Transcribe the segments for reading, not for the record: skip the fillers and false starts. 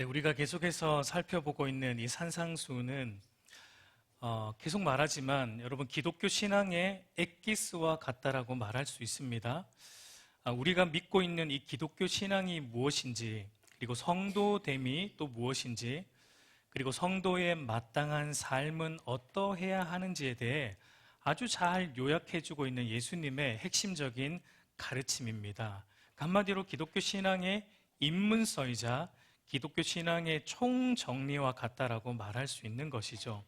네, 우리가 계속해서 살펴보고 있는 이 산상수훈은 계속 말하지만 여러분 기독교 신앙의 엑기스와 같다라고 말할 수 있습니다. 우리가 믿고 있는 이 기독교 신앙이 무엇인지, 그리고 성도됨이 또 무엇인지, 그리고 성도의 마땅한 삶은 어떠해야 하는지에 대해 아주 잘 요약해주고 있는 예수님의 핵심적인 가르침입니다. 한마디로 기독교 신앙의 입문서이자 기독교 신앙의 총정리와 같다라고 말할 수 있는 것이죠.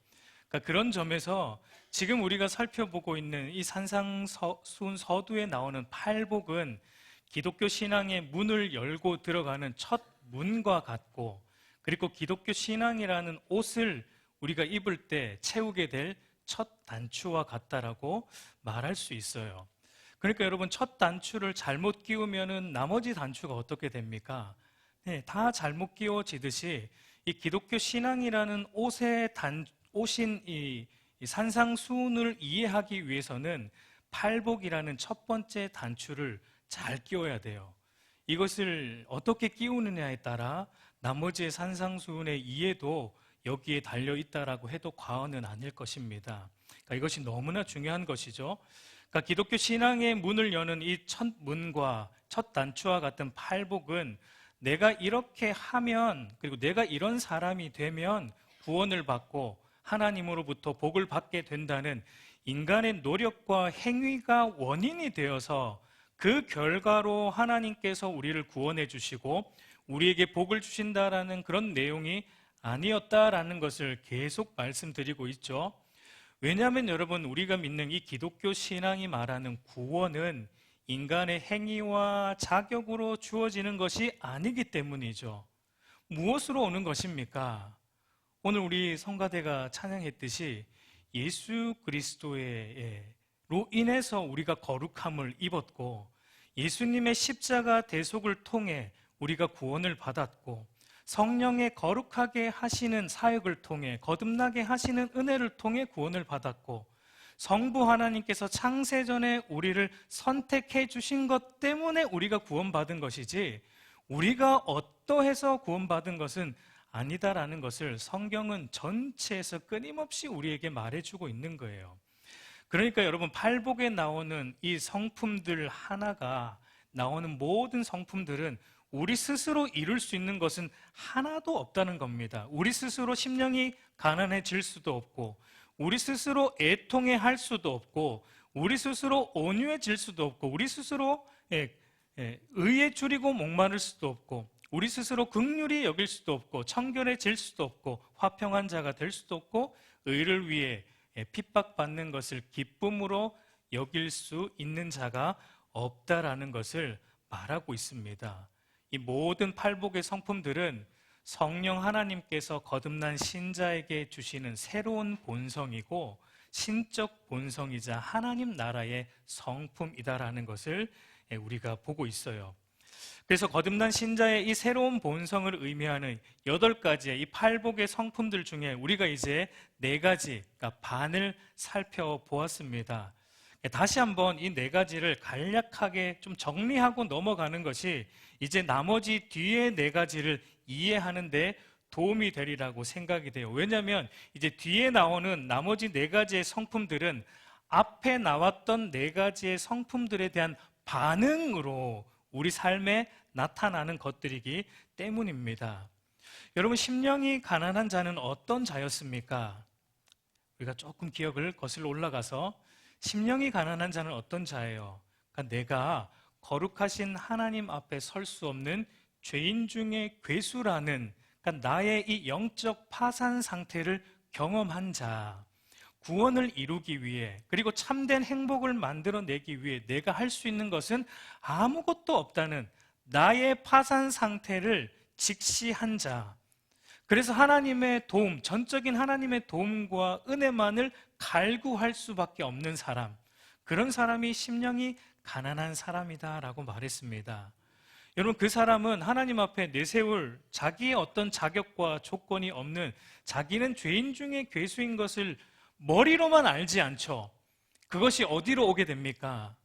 그러니까 그런 점에서 지금 우리가 살펴보고 있는 이 산상수훈 서두에 나오는 팔복은 기독교 신앙의 문을 열고 들어가는 첫 문과 같고, 그리고 기독교 신앙이라는 옷을 우리가 입을 때 채우게 될 첫 단추와 같다라고 말할 수 있어요. 그러니까 여러분, 첫 단추를 잘못 끼우면은 나머지 단추가 어떻게 됩니까? 네, 다 잘못 끼워지듯이 이 기독교 신앙이라는 옷인 이 산상수훈을 이해하기 위해서는 팔복이라는 첫 번째 단추를 잘 끼워야 돼요. 이것을 어떻게 끼우느냐에 따라 나머지의 산상수훈의 이해도 여기에 달려있다라고 해도 과언은 아닐 것입니다. 그러니까 이것이 너무나 중요한 것이죠. 그러니까 기독교 신앙의 문을 여는 이 첫 문과 첫 단추와 같은 팔복은 내가 이렇게 하면, 그리고 내가 이런 사람이 되면 구원을 받고 하나님으로부터 복을 받게 된다는 인간의 노력과 행위가 원인이 되어서 그 결과로 하나님께서 우리를 구원해 주시고 우리에게 복을 주신다라는 그런 내용이 아니었다라는 것을 계속 말씀드리고 있죠. 왜냐하면 여러분, 우리가 믿는 이 기독교 신앙이 말하는 구원은 인간의 행위와 자격으로 주어지는 것이 아니기 때문이죠. 무엇으로 오는 것입니까? 오늘 우리 성가대가 찬양했듯이 예수 그리스도로 인해서 우리가 거룩함을 입었고, 예수님의 십자가 대속을 통해 우리가 구원을 받았고, 성령의 거룩하게 하시는 사역을 통해, 거듭나게 하시는 은혜를 통해 구원을 받았고, 성부 하나님께서 창세전에 우리를 선택해 주신 것 때문에 우리가 구원받은 것이지, 우리가 어떠해서 구원받은 것은 아니다라는 것을 성경은 전체에서 끊임없이 우리에게 말해주고 있는 거예요. 그러니까 여러분, 팔복에 나오는 이 성품들 하나가, 나오는 모든 성품들은 우리 스스로 이룰 수 있는 것은 하나도 없다는 겁니다. 우리 스스로 심령이 가난해질 수도 없고, 우리 스스로 애통해 할 수도 없고, 우리 스스로 온유해질 수도 없고, 우리 스스로 의에 줄이고 목마를 수도 없고, 우리 스스로 긍휼히 여길 수도 없고, 청결해질 수도 없고, 화평한 자가 될 수도 없고, 의를 위해 핍박받는 것을 기쁨으로 여길 수 있는 자가 없다라는 것을 말하고 있습니다. 이 모든 팔복의 성품들은 성령 하나님께서 거듭난 신자에게 주시는 새로운 본성이고 신적 본성이자 하나님 나라의 성품이다라는 것을 우리가 보고 있어요. 그래서 거듭난 신자의 이 새로운 본성을 의미하는 8가지의 이 팔복의 성품들 중에 우리가 이제 4가지, 그러니까 반을 살펴보았습니다. 다시 한번 이 4가지를 간략하게 좀 정리하고 넘어가는 것이 이제 나머지 뒤에 4가지를 이해하는 데 도움이 되리라고 생각이 돼요. 왜냐하면 이제 뒤에 나오는 나머지 4가지의 성품들은 앞에 나왔던 4가지의 성품들에 대한 반응으로 우리 삶에 나타나는 것들이기 때문입니다. 여러분, 심령이 가난한 자는 어떤 자였습니까? 우리가 조금 기억을 거슬러 올라가서 심령이 가난한 자는 어떤 자예요? 그러니까 내가 거룩하신 하나님 앞에 설 수 없는 죄인 중에 괴수라는, 그러니까 나의 이 영적 파산 상태를 경험한 자, 구원을 이루기 위해, 그리고 참된 행복을 만들어내기 위해 내가 할 수 있는 것은 아무것도 없다는 나의 파산 상태를 직시한 자, 그래서 하나님의 도움, 전적인 하나님의 도움과 은혜만을 갈구할 수밖에 없는 사람, 그런 사람이 심령이 가난한 사람이다라고 말했습니다. 여러분, 그 사람은 하나님 앞에 내세울 자기의 어떤 자격과 조건이 없는, 자기는 죄인 중에 괴수인 것을 머리로만 알지 않죠. 그것이 어디로 오게 됩니까?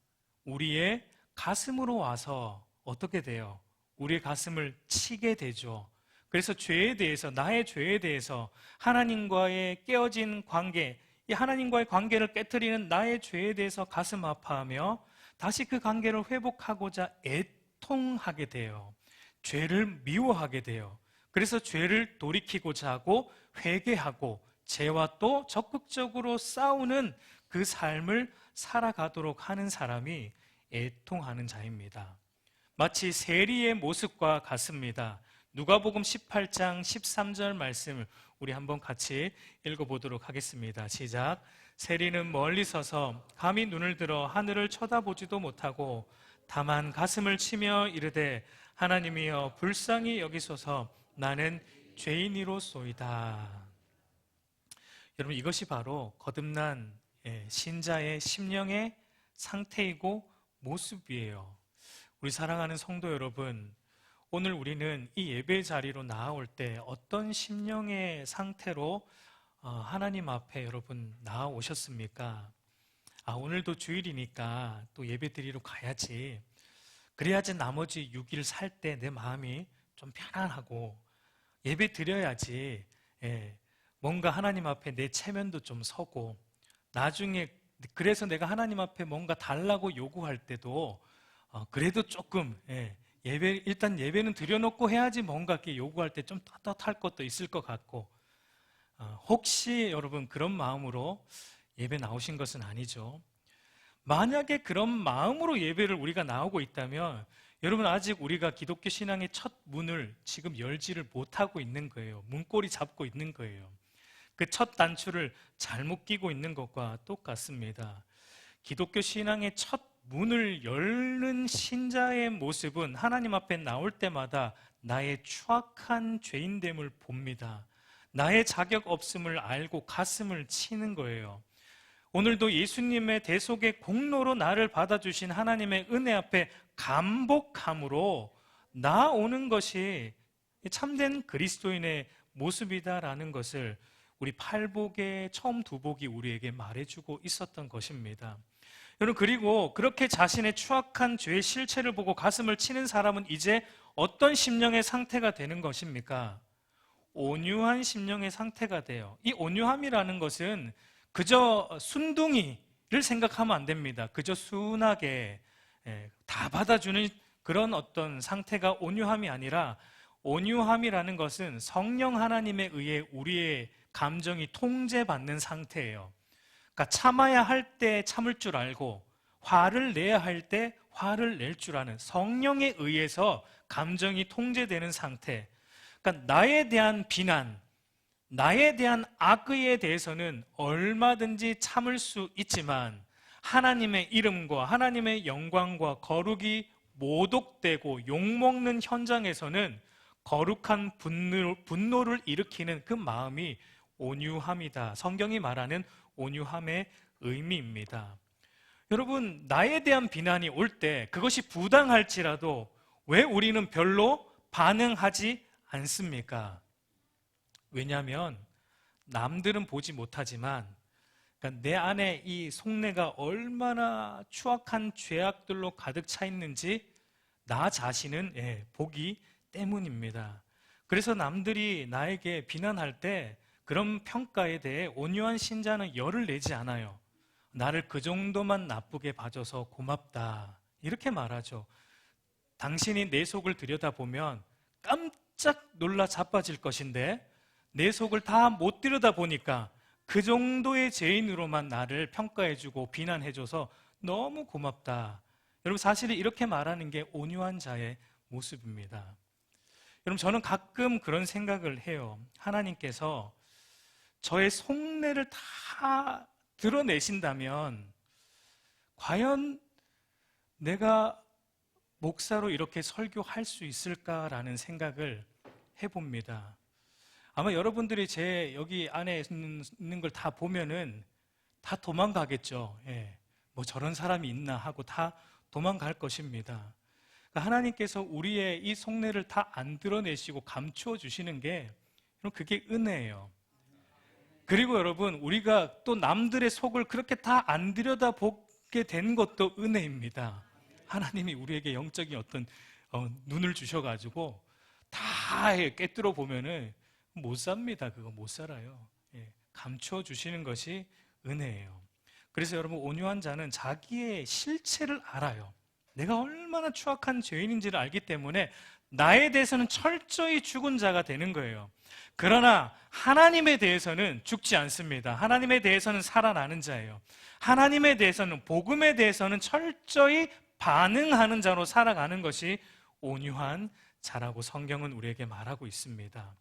우리의 가슴으로 와서 어떻게 돼요? 우리의 가슴을 치게 되죠. 그래서 죄에 대해서, 나의 죄에 대해서 하나님과의 깨어진 관계, 이 하나님과의 관계를 깨트리는 나의 죄에 대해서 가슴 아파하며 다시 그 관계를 회복하고자 애통하게 돼요. 죄를 미워하게 돼요. 그래서 죄를 돌이키고자 하고 회개하고 죄와 또 적극적으로 싸우는 그 삶을 살아가도록 하는 사람이 애통하는 자입니다. 마치 세리의 모습과 같습니다. 누가복음 18장 13절 말씀을 우리 한번 같이 읽어보도록 하겠습니다. 시작. 세리는 멀리 서서 감히 눈을 들어 하늘을 쳐다보지도 못하고 다만 가슴을 치며 이르되 하나님이여 불쌍히 여기소서 나는 죄인이로소이다. 여러분, 이것이 바로 거듭난 신자의 심령의 상태이고 모습이에요. 우리 사랑하는 성도 여러분, 오늘 우리는 이 예배 자리로 나아올 때 어떤 심령의 상태로 하나님 앞에 여러분 나아오셨습니까? 오늘도 주일이니까 또 예배 드리러 가야지. 그래야지 나머지 6일 살 때 내 마음이 좀 편안하고 예배 드려야지. 뭔가 하나님 앞에 내 체면도 좀 서고 나중에 그래서 내가 하나님 앞에 뭔가 달라고 요구할 때도 그래도 조금 일단 예배는 드려놓고 해야지 뭔가 이렇게 요구할 때 좀 떳떳할 것도 있을 것 같고 혹시 여러분 그런 마음으로 예배 나오신 것은 아니죠. 만약에 그런 마음으로 예배를 우리가 나오고 있다면 여러분 아직 우리가 기독교 신앙의 첫 문을 지금 열지를 못하고 있는 거예요. 문고리 잡고 있는 거예요. 그 첫 단추를 잘못 끼고 있는 것과 똑같습니다. 기독교 신앙의 첫 문을 열는 신자의 모습은 하나님 앞에 나올 때마다 나의 추악한 죄인됨을 봅니다. 나의 자격 없음을 알고 가슴을 치는 거예요. 오늘도 예수님의 대속의 공로로 나를 받아주신 하나님의 은혜 앞에 감복함으로 나오는 것이 참된 그리스도인의 모습이다라는 것을 우리 팔복의 처음 두 복이 우리에게 말해주고 있었던 것입니다. 여러분, 그리고 그렇게 자신의 추악한 죄의 실체를 보고 가슴을 치는 사람은 이제 어떤 심령의 상태가 되는 것입니까? 온유한 심령의 상태가 돼요. 이 온유함이라는 것은 그저 순둥이를 생각하면 안 됩니다. 그저 순하게 다 받아주는 그런 어떤 상태가 온유함이 아니라 온유함이라는 것은 성령 하나님에 의해 우리의 감정이 통제받는 상태예요. 그러니까 참아야 할 때 참을 줄 알고 화를 내야 할 때 화를 낼 줄 아는 성령에 의해서 감정이 통제되는 상태. 그러니까 나에 대한 비난, 나에 대한 악의에 대해서는 얼마든지 참을 수 있지만 하나님의 이름과 하나님의 영광과 거룩이 모독되고 욕먹는 현장에서는 거룩한 분노를 일으키는 그 마음이 온유함이다. 성경이 말하는 온유함의 의미입니다. 여러분, 나에 대한 비난이 올 때 그것이 부당할지라도 왜 우리는 별로 반응하지 않습니까? 왜냐하면 남들은 보지 못하지만 그러니까 내 안에 이 속내가 얼마나 추악한 죄악들로 가득 차 있는지 나 자신은 보기 때문입니다. 그래서 남들이 나에게 비난할 때 그런 평가에 대해 온유한 신자는 열을 내지 않아요. 나를 그 정도만 나쁘게 봐줘서 고맙다 이렇게 말하죠. 당신이 내 속을 들여다보면 깜짝 놀라 자빠질 것인데 내 속을 다 못 들여다보니까 그 정도의 죄인으로만 나를 평가해주고 비난해줘서 너무 고맙다. 여러분, 사실 이렇게 말하는 게 온유한 자의 모습입니다. 여러분, 저는 가끔 그런 생각을 해요. 하나님께서 저의 속내를 다 드러내신다면 과연 내가 목사로 이렇게 설교할 수 있을까라는 생각을 해봅니다. 아마 여러분들이 제 여기 안에 있는 걸 다 보면은 다 도망가겠죠. 뭐 저런 사람이 있나 하고 다 도망갈 것입니다. 그러니까 하나님께서 우리의 이 속내를 다 안 드러내시고 감추어 주시는 게 그게 은혜예요. 그리고 여러분, 우리가 또 남들의 속을 그렇게 다 안 들여다보게 된 것도 은혜입니다. 하나님이 우리에게 영적인 어떤 눈을 주셔가지고 다 꿰뚫어 보면은 못 삽니다. 그거 못 살아요. 감춰 주시는 것이 은혜예요. 그래서 여러분, 온유한 자는 자기의 실체를 알아요. 내가 얼마나 추악한 죄인인지를 알기 때문에 나에 대해서는 철저히 죽은 자가 되는 거예요. 그러나 하나님에 대해서는 죽지 않습니다. 하나님에 대해서는 살아나는 자예요. 하나님에 대해서는, 복음에 대해서는 철저히 반응하는 자로 살아가는 것이 온유한 자라고 성경은 우리에게 말하고 있습니다.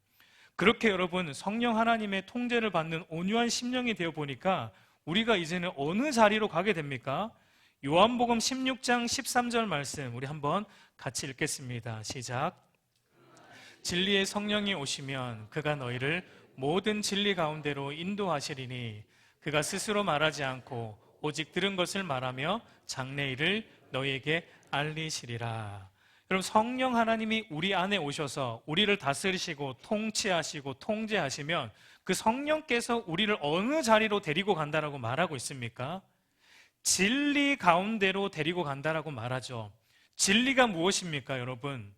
그렇게 여러분, 성령 하나님의 통제를 받는 온유한 심령이 되어 보니까 우리가 이제는 어느 자리로 가게 됩니까? 요한복음 16장 13절 말씀 우리 한번 같이 읽겠습니다. 시작. 진리의 성령이 오시면 그가 너희를 모든 진리 가운데로 인도하시리니 그가 스스로 말하지 않고 오직 들은 것을 말하며 장래일을 너희에게 알리시리라. 여러분, 성령 하나님이 우리 안에 오셔서 우리를 다스리시고 통치하시고 통제하시면 그 성령께서 우리를 어느 자리로 데리고 간다라고 말하고 있습니까? 진리 가운데로 데리고 간다라고 말하죠. 진리가 무엇입니까, 여러분?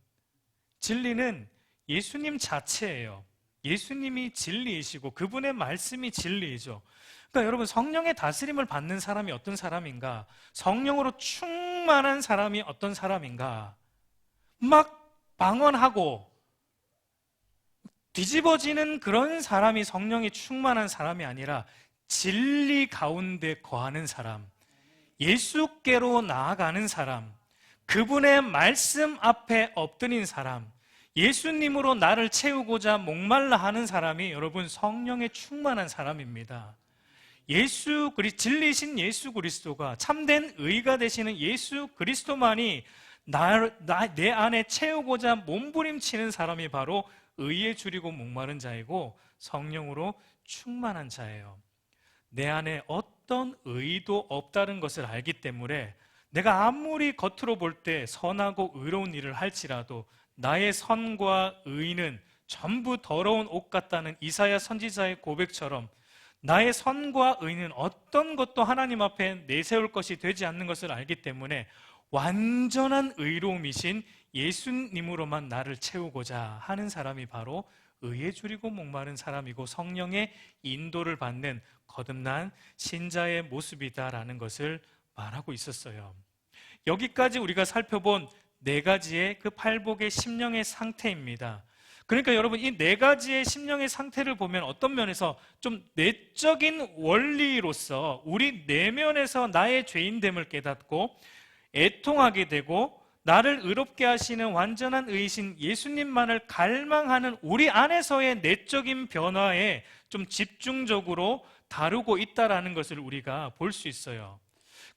진리는 예수님 자체예요. 예수님이 진리이시고 그분의 말씀이 진리이죠. 그러니까 여러분, 성령의 다스림을 받는 사람이 어떤 사람인가? 성령으로 충만한 사람이 어떤 사람인가? 막 방언하고 뒤집어지는 그런 사람이 성령이 충만한 사람이 아니라 진리 가운데 거하는 사람, 예수께로 나아가는 사람, 그분의 말씀 앞에 엎드린 사람, 예수님으로 나를 채우고자 목말라 하는 사람이 여러분 성령에 충만한 사람입니다. 진리신 예수 그리스도가, 참된 의가 되시는 예수 그리스도만이 내 안에 채우고자 몸부림치는 사람이 바로 의에 줄이고 목마른 자이고 성령으로 충만한 자예요. 내 안에 어떤 의도 없다는 것을 알기 때문에 내가 아무리 겉으로 볼 때 선하고 의로운 일을 할지라도 나의 선과 의는 전부 더러운 옷 같다는 이사야 선지자의 고백처럼 나의 선과 의는 어떤 것도 하나님 앞에 내세울 것이 되지 않는 것을 알기 때문에 완전한 의로움이신 예수님으로만 나를 채우고자 하는 사람이 바로 의에 줄이고 목마른 사람이고 성령의 인도를 받는 거듭난 신자의 모습이다라는 것을 말하고 있었어요. 여기까지 우리가 살펴본 네 가지의 그 팔복의 심령의 상태입니다. 그러니까 여러분, 이 네 가지의 심령의 상태를 보면 어떤 면에서 좀 내적인 원리로서 우리 내면에서 나의 죄인됨을 깨닫고 애통하게 되고 나를 의롭게 하시는 완전한 의이신 예수님만을 갈망하는 우리 안에서의 내적인 변화에 좀 집중적으로 다루고 있다라는 것을 우리가 볼 수 있어요.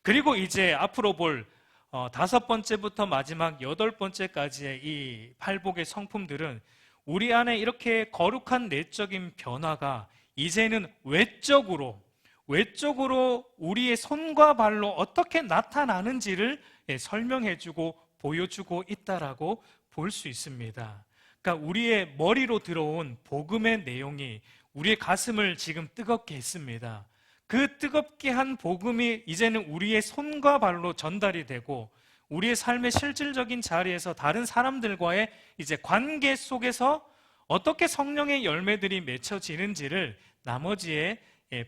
그리고 이제 앞으로 볼 5번째부터 마지막 8번째까지의 이 팔복의 성품들은 우리 안에 이렇게 거룩한 내적인 변화가 이제는 외적으로 우리의 손과 발로 어떻게 나타나는지를 설명해주고 보여주고 있다라고 볼 수 있습니다. 그러니까 우리의 머리로 들어온 복음의 내용이 우리의 가슴을 지금 뜨겁게 했습니다. 그 뜨겁게 한 복음이 이제는 우리의 손과 발로 전달이 되고 우리의 삶의 실질적인 자리에서 다른 사람들과의 이제 관계 속에서 어떻게 성령의 열매들이 맺혀지는지를 나머지의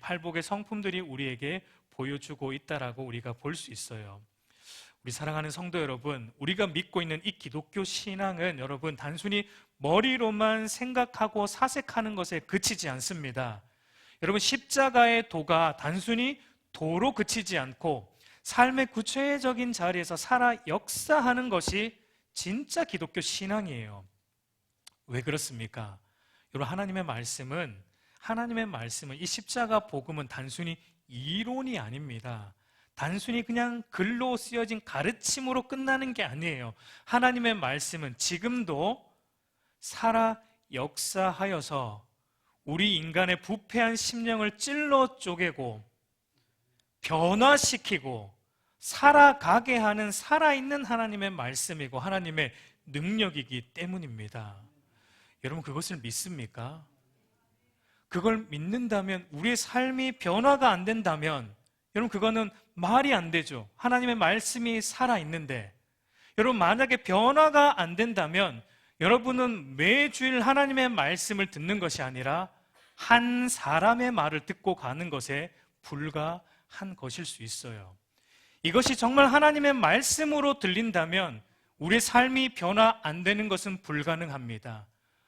팔복의 성품들이 우리에게 보여주고 있다라고 우리가 볼 수 있어요. 우리 사랑하는 성도 여러분, 우리가 믿고 있는 이 기독교 신앙은 여러분 단순히 머리로만 생각하고 사색하는 것에 그치지 않습니다. 여러분, 십자가의 도가 단순히 도로 그치지 않고 삶의 구체적인 자리에서 살아 역사하는 것이 진짜 기독교 신앙이에요. 왜 그렇습니까? 여러분, 하나님의 말씀은 이 십자가 복음은 단순히 이론이 아닙니다. 단순히 그냥 글로 쓰여진 가르침으로 끝나는 게 아니에요. 하나님의 말씀은 지금도 살아 역사하여서 우리 인간의 부패한 심령을 찔러 쪼개고 변화시키고 살아가게 하는 살아있는 하나님의 말씀이고 하나님의 능력이기 때문입니다. 여러분, 그것을 믿습니까? 그걸 믿는다면, 우리의 삶이 변화가 안 된다면 여러분, 그거는 말이 안 되죠. 하나님의 말씀이 살아있는데 여러분, 만약에 변화가 안 된다면 여러분은 매주일 하나님의 말씀을 듣는 것이 아니라 한 사람의 말을 듣고 가는 것에 불과한 것일 수 있어요. 이것이 정말 하나님의 말씀으로 들린다면 우리의 삶이 변화 안 되는 것은 불가능합니다.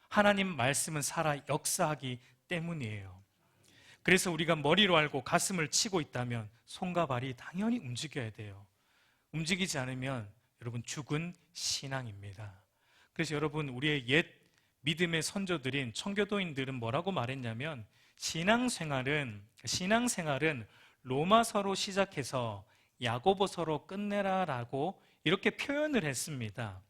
하나님 말씀은 살아 역사하기 때문이에요. 그래서 우리가 머리로 알고 가슴을 치고 있다면 손과 발이 당연히 움직여야 돼요. 움직이지 않으면 여러분 죽은 신앙입니다. 그래서 여러분 우리의 옛 믿음의 선조들인 청교도인들은 뭐라고 말했냐면 신앙생활은 로마서로 시작해서 야고보서로 끝내라라고 이렇게 표현을 했습니다.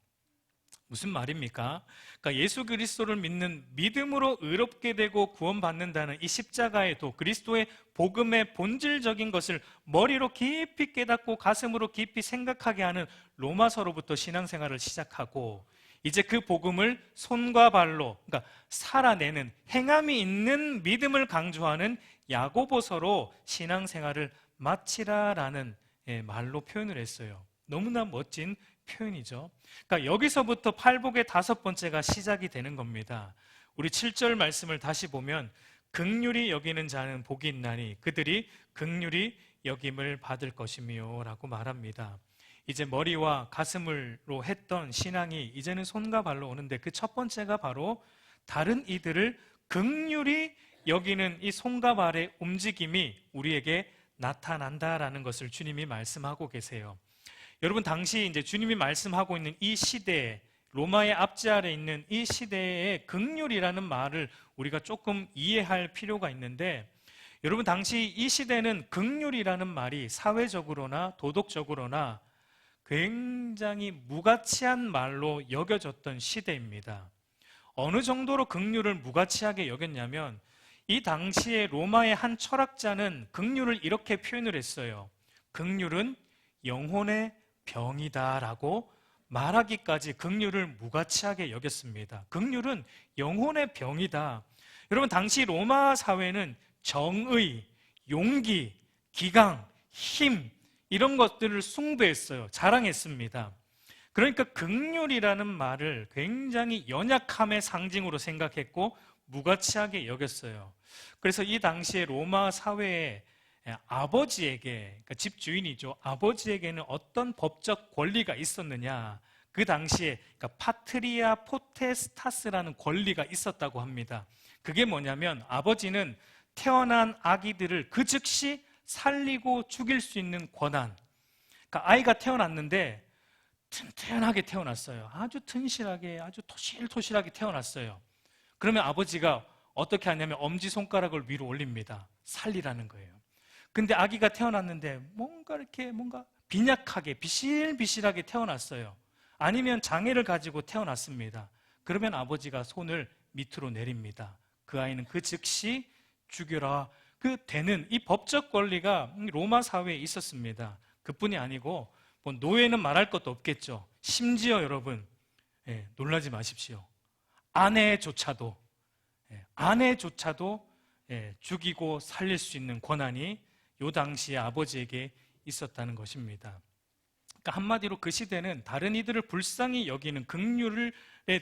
무슨 말입니까? 그러니까 예수 그리스도를 믿는 믿음으로 의롭게 되고 구원받는다는 이 십자가의 도, 그리스도의 복음의 본질적인 것을 머리로 깊이 깨닫고 가슴으로 깊이 생각하게 하는 로마서로부터 신앙생활을 시작하고 이제 그 복음을 손과 발로, 그러니까 살아내는 행함이 있는 믿음을 강조하는 야고보서로 신앙생활을 마치라라는 말로 표현을 했어요. 너무나 멋진 표현이죠. 그러니까 여기서부터 팔복의 5번째가 시작이 되는 겁니다. 우리 7절 말씀을 다시 보면 긍휼히 여기는 자는 복이 있나니 그들이 긍휼히 여김을 받을 것이며 라고 말합니다. 이제 머리와 가슴으로 했던 신앙이 이제는 손과 발로 오는데 그 첫 번째가 바로 다른 이들을 긍휼히 여기는 이 손과 발의 움직임이 우리에게 나타난다라는 것을 주님이 말씀하고 계세요. 여러분 당시 이제 주님이 말씀하고 있는 이 시대에 로마의 압제 아래 있는 이 시대의 긍휼이라는 말을 우리가 조금 이해할 필요가 있는데 여러분 당시 이 시대는 긍휼이라는 말이 사회적으로나 도덕적으로나 굉장히 무가치한 말로 여겨졌던 시대입니다. 어느 정도로 긍휼을 무가치하게 여겼냐면 이 당시에 로마의 한 철학자는 긍휼을 이렇게 표현을 했어요. 긍휼은 영혼의 병이다라고 말하기까지 긍휼을 무가치하게 여겼습니다. 긍휼은 영혼의 병이다. 여러분 당시 로마 사회는 정의, 용기, 기강, 힘 이런 것들을 숭배했어요. 자랑했습니다. 그러니까 긍휼이라는 말을 굉장히 연약함의 상징으로 생각했고 무가치하게 여겼어요. 그래서 이 당시에 로마 사회에 아버지에게, 그러니까 집주인이죠. 아버지에게는 어떤 법적 권리가 있었느냐? 그 당시에 그러니까 파트리아 포테스타스라는 권리가 있었다고 합니다. 그게 뭐냐면 아버지는 태어난 아기들을 그 즉시 살리고 죽일 수 있는 권한. 그러니까 아이가 태어났는데 튼튼하게 태어났어요. 아주 튼실하게, 아주 토실토실하게 태어났어요. 그러면 아버지가 어떻게 하냐면 엄지손가락을 위로 올립니다. 살리라는 거예요. 근데 아기가 태어났는데 뭔가 빈약하게 비실비실하게 태어났어요. 아니면 장애를 가지고 태어났습니다. 그러면 아버지가 손을 밑으로 내립니다. 그 아이는 그 즉시 죽여라. 그 되는 이 법적 권리가 로마 사회에 있었습니다. 그뿐이 아니고 뭐 노예는 말할 것도 없겠죠. 심지어 여러분 놀라지 마십시오. 아내조차도 죽이고 살릴 수 있는 권한이 요 당시에 아버지에게 있었다는 것입니다. 그러니까 한마디로 그 시대는 다른 이들을 불쌍히 여기는 긍휼에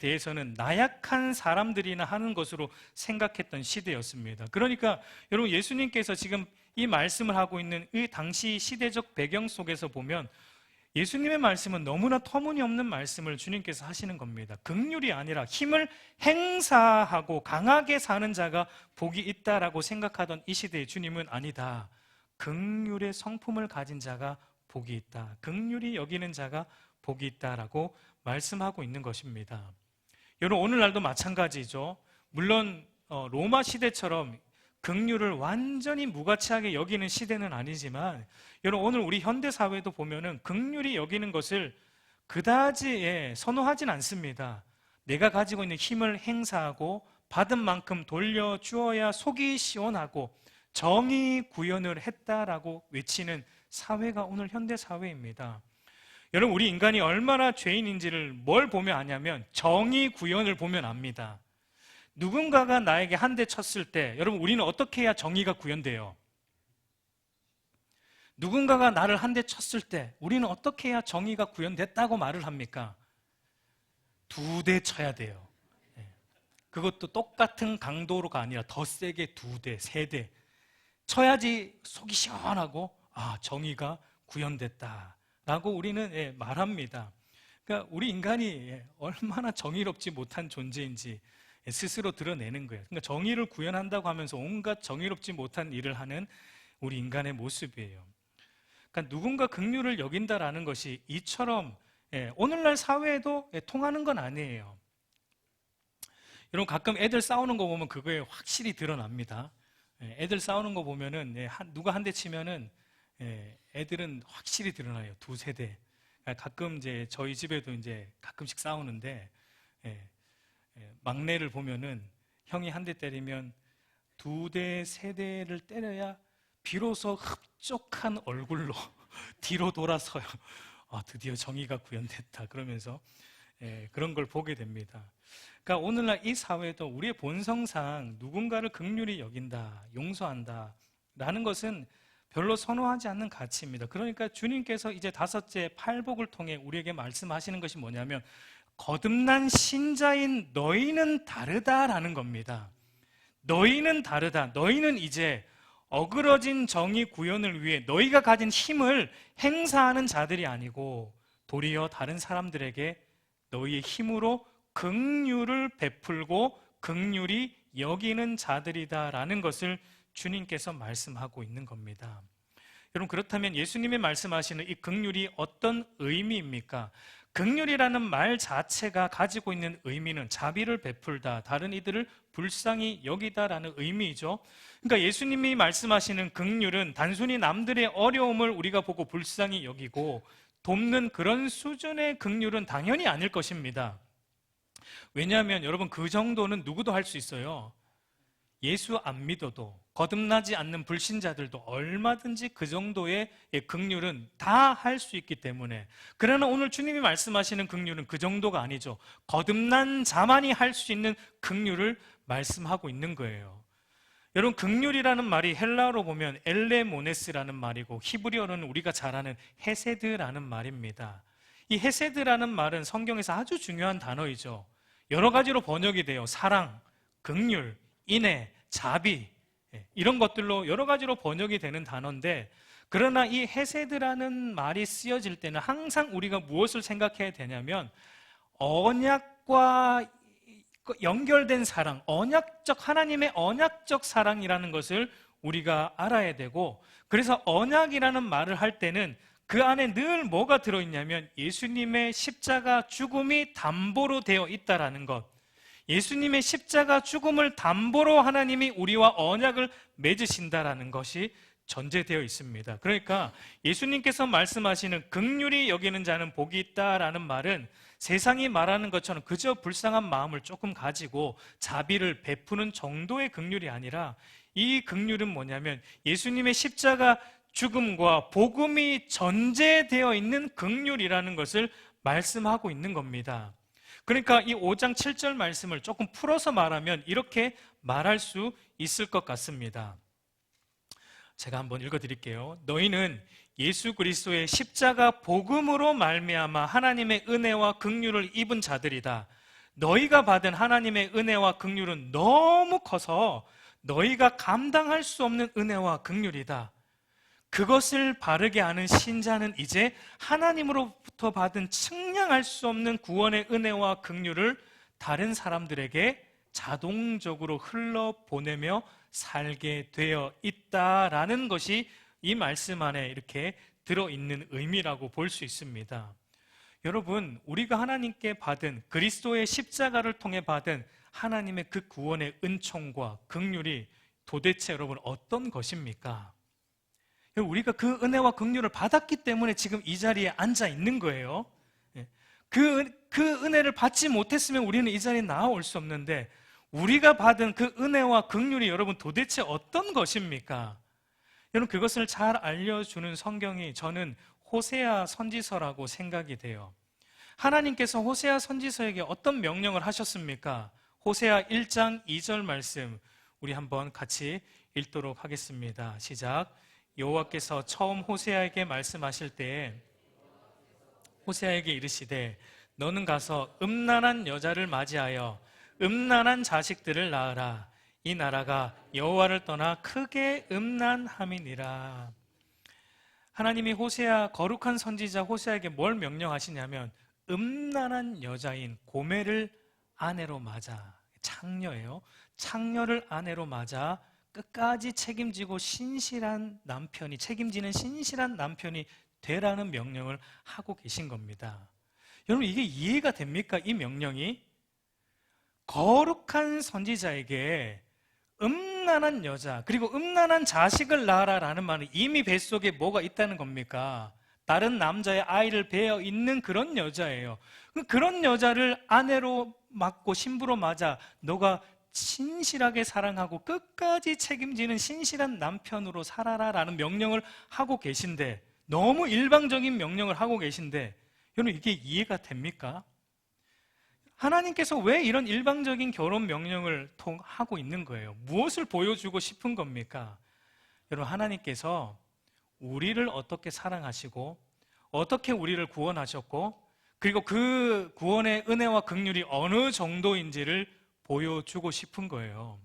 대해서는 나약한 사람들이나 하는 것으로 생각했던 시대였습니다. 그러니까 여러분 예수님께서 지금 이 말씀을 하고 있는 이 당시 시대적 배경 속에서 보면 예수님의 말씀은 너무나 터무니없는 말씀을 주님께서 하시는 겁니다. 긍휼이 아니라 힘을 행사하고 강하게 사는 자가 복이 있다라고 생각하던 이 시대의 주님은 아니다. 긍휼의 성품을 가진 자가 복이 있다. 긍휼히 여기는 자가 복이 있다라고 말씀하고 있는 것입니다. 여러분 오늘날도 마찬가지죠. 물론 로마 시대처럼 긍휼을 완전히 무가치하게 여기는 시대는 아니지만 여러분 오늘 우리 현대 사회도 보면은 긍휼히 여기는 것을 그다지 선호하진 않습니다. 내가 가지고 있는 힘을 행사하고 받은 만큼 돌려주어야 속이 시원하고 정의 구현을 했다라고 외치는 사회가 오늘 현대 사회입니다. 여러분 우리 인간이 얼마나 죄인인지를 뭘 보면 아냐면 정의 구현을 보면 압니다. 누군가가 나에게 한 대 쳤을 때 여러분 우리는 어떻게 해야 정의가 구현돼요? 누군가가 나를 한 대 쳤을 때 우리는 어떻게 해야 정의가 구현됐다고 말을 합니까? 2대 쳐야 돼요. 예. 그것도 똑같은 강도로가 아니라 더 세게 2대, 3대 쳐야지 속이 시원하고 정의가 구현됐다라고 우리는 말합니다. 그러니까 우리 인간이 얼마나 정의롭지 못한 존재인지 스스로 드러내는 거예요. 그러니까 정의를 구현한다고 하면서 온갖 정의롭지 못한 일을 하는 우리 인간의 모습이에요. 그러니까 누군가 긍휼을 여긴다라는 것이 이처럼 오늘날 사회에도 통하는 건 아니에요. 여러분 가끔 애들 싸우는 거 보면 그거에 확실히 드러납니다. 애들 싸우는 거 보면은 누가 한 대 치면은 애들은 확실히 드러나요. 2세대. 가끔 이제 저희 집에도 이제 가끔씩 싸우는데 막내를 보면은 형이 한 대 때리면 2대, 3대를 때려야 비로소 흡족한 얼굴로 뒤로 돌아서요. 드디어 정의가 구현됐다 그러면서 그런 걸 보게 됩니다. 그러니까 오늘날 이 사회도 우리의 본성상 누군가를 긍휼히 여긴다, 용서한다 라는 것은 별로 선호하지 않는 가치입니다. 그러니까 주님께서 이제 5째 팔복을 통해 우리에게 말씀하시는 것이 뭐냐면 거듭난 신자인 너희는 다르다라는 겁니다. 너희는 다르다. 너희는 이제 어그러진 정의 구현을 위해 너희가 가진 힘을 행사하는 자들이 아니고 도리어 다른 사람들에게 너희의 힘으로 긍휼을 베풀고 긍휼히 여기는 자들이다라는 것을 주님께서 말씀하고 있는 겁니다. 여러분 그렇다면 예수님이 말씀하시는 이 긍휼이 어떤 의미입니까? 긍휼이라는 말 자체가 가지고 있는 의미는 자비를 베풀다, 다른 이들을 불쌍히 여기다라는 의미이죠. 그러니까 예수님이 말씀하시는 긍휼은 단순히 남들의 어려움을 우리가 보고 불쌍히 여기고 돕는 그런 수준의 긍휼은 당연히 아닐 것입니다. 왜냐하면 여러분 그 정도는 누구도 할 수 있어요. 예수 안 믿어도 거듭나지 않는 불신자들도 얼마든지 그 정도의 긍휼은 다 할 수 있기 때문에. 그러나 오늘 주님이 말씀하시는 긍휼은 그 정도가 아니죠. 거듭난 자만이 할 수 있는 긍휼을 말씀하고 있는 거예요. 여러분 긍휼이라는 말이 헬라어로 보면 엘레모네스라는 말이고 히브리어로는 우리가 잘 아는 헤세드라는 말입니다. 이 헤세드라는 말은 성경에서 아주 중요한 단어이죠. 여러 가지로 번역이 돼요. 사랑, 긍휼, 인애, 자비 이런 것들로 여러 가지로 번역이 되는 단어인데, 그러나 이 헤세드라는 말이 쓰여질 때는 항상 우리가 무엇을 생각해야 되냐면 언약과 연결된 사랑, 하나님의 언약적 사랑이라는 것을 우리가 알아야 되고, 그래서 언약이라는 말을 할 때는 그 안에 늘 뭐가 들어있냐면 예수님의 십자가 죽음이 담보로 되어 있다라는 것, 예수님의 십자가 죽음을 담보로 하나님이 우리와 언약을 맺으신다라는 것이 전제되어 있습니다. 그러니까 예수님께서 말씀하시는 긍휼히 여기는 자는 복이 있다라는 말은 세상이 말하는 것처럼 그저 불쌍한 마음을 조금 가지고 자비를 베푸는 정도의 긍휼이 아니라, 이 긍휼은 뭐냐면 예수님의 십자가 죽음과 복음이 전제되어 있는 긍휼이라는 것을 말씀하고 있는 겁니다. 그러니까 이 5장 7절 말씀을 조금 풀어서 말하면 이렇게 말할 수 있을 것 같습니다. 제가 한번 읽어드릴게요. 너희는 예수 그리스도의 십자가 복음으로 말미암아 하나님의 은혜와 긍휼을 입은 자들이다. 너희가 받은 하나님의 은혜와 긍휼은 너무 커서 너희가 감당할 수 없는 은혜와 긍휼이다. 그것을 바르게 아는 신자는 이제 하나님으로부터 받은 측량할 수 없는 구원의 은혜와 긍휼을 다른 사람들에게 자동적으로 흘러보내며 살게 되어 있다라는 것이 이 말씀 안에 이렇게 들어있는 의미라고 볼 수 있습니다. 여러분, 우리가 하나님께 받은 그리스도의 십자가를 통해 받은 하나님의 그 구원의 은총과 긍휼이 도대체 여러분 어떤 것입니까? 우리가 그 은혜와 긍휼을 받았기 때문에 지금 이 자리에 앉아 있는 거예요. 그 은혜를 받지 못했으면 우리는 이 자리에 나올 수 없는데, 우리가 받은 그 은혜와 긍휼이 여러분 도대체 어떤 것입니까? 여러분 그것을 잘 알려주는 성경이 저는 호세아 선지서라고 생각이 돼요. 하나님께서 호세아 선지서에게 어떤 명령을 하셨습니까? 호세아 1장 2절 말씀 우리 한번 같이 읽도록 하겠습니다. 시작. 여호와께서 처음 호세아에게 말씀하실 때에 호세아에게 이르시되 너는 가서 음란한 여자를 맞이하여 음란한 자식들을 낳으라. 이 나라가 여호와를 떠나 크게 음란함이니라. 하나님이 호세아, 거룩한 선지자 호세아에게 뭘 명령하시냐면 음란한 여자인 고멜을 아내로 맞아. 창녀예요. 창녀를 아내로 맞아 끝까지 책임지고 신실한 남편이, 책임지는 신실한 남편이 되라는 명령을 하고 계신 겁니다. 여러분, 이게 이해가 됩니까? 이 명령이? 거룩한 선지자에게 음란한 여자, 그리고 음란한 자식을 낳아라라는 말은 이미 뱃속에 뭐가 있다는 겁니까? 다른 남자의 아이를 베어 있는 그런 여자예요. 그런 여자를 아내로 맞고 신부로 맞아 너가 신실하게 사랑하고 끝까지 책임지는 신실한 남편으로 살아라라는 명령을 하고 계신데, 너무 일방적인 명령을 하고 계신데, 여러분 이게 이해가 됩니까? 하나님께서 왜 이런 일방적인 결혼 명령을 하고 있는 거예요? 무엇을 보여주고 싶은 겁니까? 여러분, 하나님께서 우리를 어떻게 사랑하시고 어떻게 우리를 구원하셨고 그리고 그 구원의 은혜와 긍휼이 어느 정도인지를 보여주고 싶은 거예요.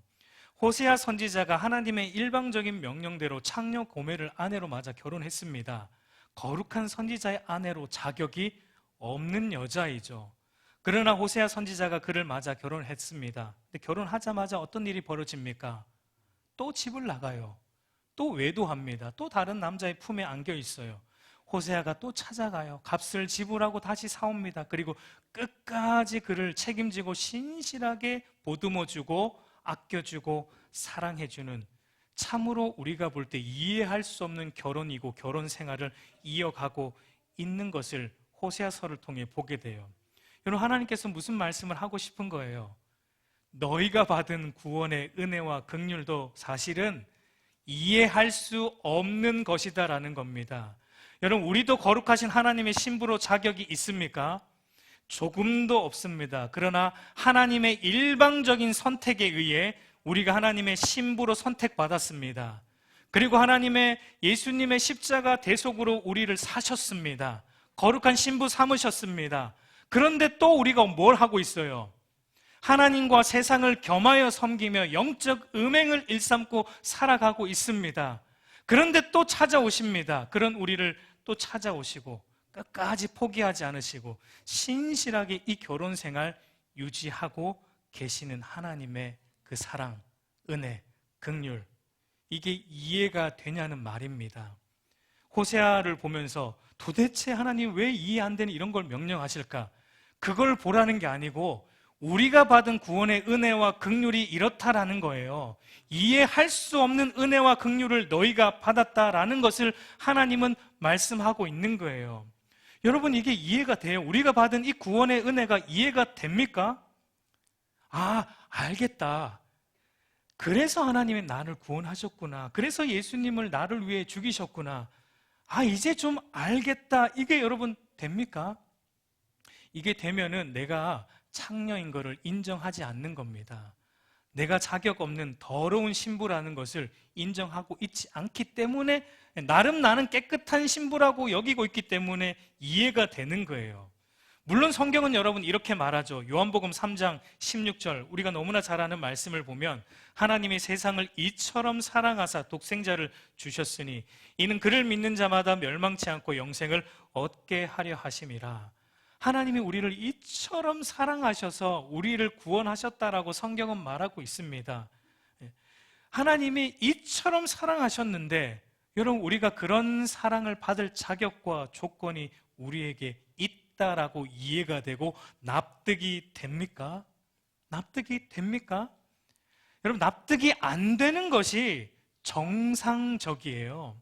호세아 선지자가 하나님의 일방적인 명령대로 창녀 고멜을 아내로 맞아 결혼했습니다. 거룩한 선지자의 아내로 자격이 없는 여자이죠. 그러나 호세아 선지자가 그를 맞아 결혼했습니다. 근데 결혼하자마자 어떤 일이 벌어집니까? 또 집을 나가요. 또 외도합니다. 또 다른 남자의 품에 안겨 있어요. 호세아가 또 찾아가요. 값을 지불하고 다시 사옵니다. 그리고 끝까지 그를 책임지고 신실하게 보듬어주고 아껴주고 사랑해주는, 참으로 우리가 볼 때 이해할 수 없는 결혼이고 결혼 생활을 이어가고 있는 것을 호세아서를 통해 보게 돼요. 여러분, 하나님께서 무슨 말씀을 하고 싶은 거예요? 너희가 받은 구원의 은혜와 긍휼도 사실은 이해할 수 없는 것이다라는 겁니다. 여러분, 우리도 거룩하신 하나님의 신부로 자격이 있습니까? 조금도 없습니다. 그러나 하나님의 일방적인 선택에 의해 우리가 하나님의 신부로 선택받았습니다. 그리고 하나님의 예수님의 십자가 대속으로 우리를 사셨습니다. 거룩한 신부 삼으셨습니다. 그런데 또 우리가 뭘 하고 있어요? 하나님과 세상을 겸하여 섬기며 영적 음행을 일삼고 살아가고 있습니다. 그런데 또 찾아오십니다. 그런 우리를 또 찾아오시고 끝까지 포기하지 않으시고 신실하게 이 결혼 생활 유지하고 계시는 하나님의 그 사랑, 은혜, 긍휼, 이게 이해가 되냐는 말입니다. 호세아를 보면서 도대체 하나님 왜 이해 안 되는 이런 걸 명령하실까? 그걸 보라는 게 아니고 우리가 받은 구원의 은혜와 긍휼이 이렇다라는 거예요. 이해할 수 없는 은혜와 긍휼을 너희가 받았다라는 것을 하나님은 말씀하고 있는 거예요. 여러분, 이게 이해가 돼요? 우리가 받은 이 구원의 은혜가 이해가 됩니까? 아, 알겠다. 그래서 하나님이 나를 구원하셨구나. 그래서 예수님을 나를 위해 죽이셨구나. 아, 이제 좀 알겠다. 이게 여러분 됩니까? 이게 되면은 내가 창녀인 것을 인정하지 않는 겁니다. 내가 자격 없는 더러운 신부라는 것을 인정하고 있지 않기 때문에, 나름 나는 깨끗한 신부라고 여기고 있기 때문에 이해가 되는 거예요. 물론 성경은 여러분 이렇게 말하죠. 요한복음 3장 16절, 우리가 너무나 잘 아는 말씀을 보면 하나님이 세상을 이처럼 사랑하사 독생자를 주셨으니 이는 그를 믿는 자마다 멸망치 않고 영생을 얻게 하려 하심이라. 하나님이 우리를 이처럼 사랑하셔서 우리를 구원하셨다라고 성경은 말하고 있습니다. 하나님이 이처럼 사랑하셨는데 여러분, 우리가 그런 사랑을 받을 자격과 조건이 우리에게 있다라고 이해가 되고 납득이 됩니까? 납득이 됩니까? 여러분, 납득이 안 되는 것이 정상적이에요.